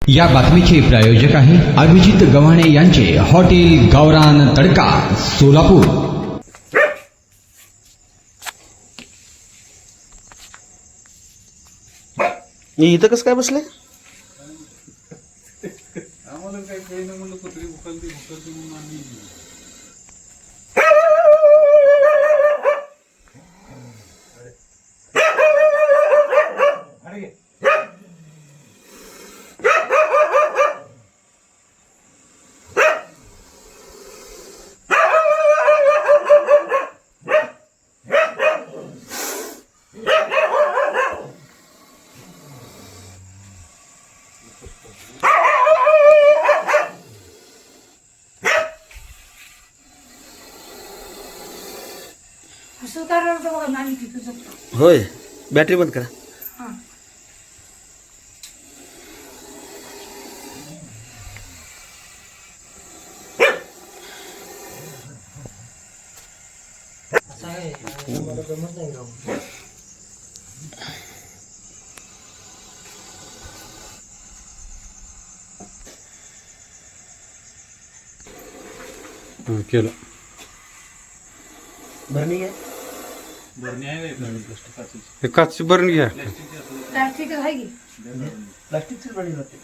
या बातमीचे प्रायोजक आहे अभिजित गव्हाणे यांचे हॉटेल गावरान तडका सोलापूर। इथं कसं काय बसले? आम्हाला काय काही नाही म्हणलं, कुत्री भुकलती म्हणून आम्ही होय, बॅटरी बंद करा. केलं भरणी घ्या. बरणी आहे प्लास्टिक हे काच भरून घ्या. प्लास्टिक आहे की प्लास्टिकची भरणी लागते.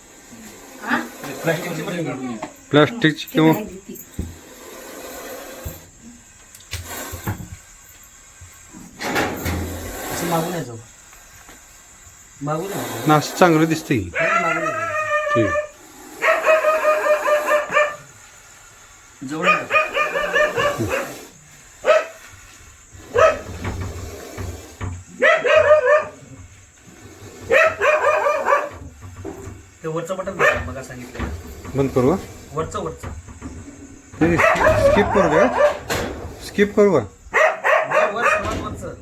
हा प्लास्टिकची भरणी. प्लास्टिकची किंवा असं मागून यायचं. मागून या. ना असं चांगलं दिसतंय. मागून यायचं. ठीक. जवळ या. ते वरचं बटन बघा, मग सांगितलं बंद करू का? वरचं ते स्किप करू का? स्किप करू का? वर सर्वात वरचं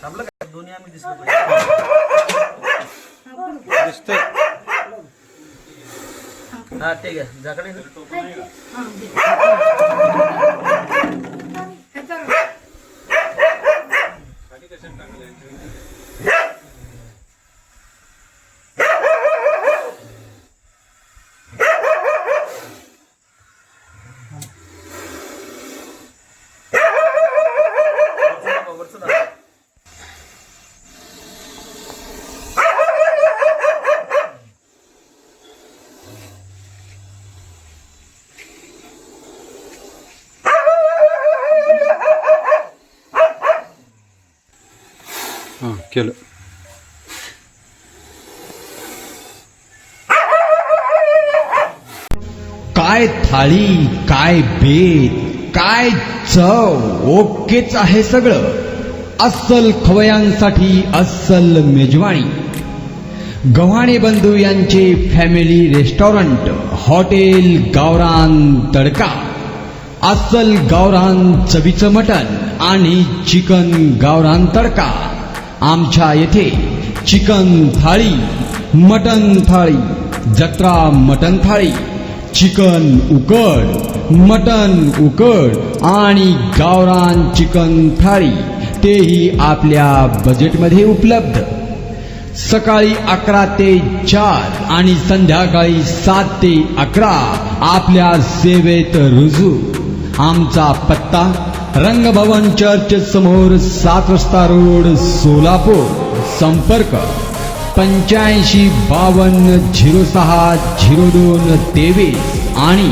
थांबलं का? दोन्ही आम्ही दिसलं पाहिजे. दिसतंय. हा ते घ्या. जाकडे वरचं दाखवा. हां केलं. काय थाळी, काय बेत, काय चव, ओकेच आहे सगळं. अस्सल खवयांसाठी अस्सल मेजवानी. गव्हाणे बंधू यांचे फॅमिली रेस्टॉरंट हॉटेल गावरान तडका. अस्सल गावरान चवीचं मटण आणि चिकन गावरान तडका. आमच्या येथे चिकन थाळी, मटण थाळी, जत्रा मटण थाळी, चिकन उकड, मटण उकड आणि गावरान चिकन थाळी, तेही आपल्या बजेटमध्ये उपलब्ध. सकाळी 11 ते 4 आणि संध्याकाळी 7 ते 11 आपल्या सेवेत रुजू. आमचा पत्ता रंगभवन चर्च समोर 7 रस्ता रोड सोलापूर. संपर्क 85 52 06 02 23 आणि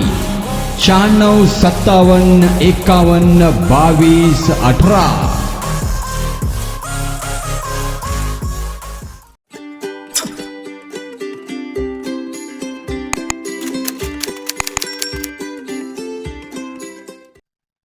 96 57 51 22 18.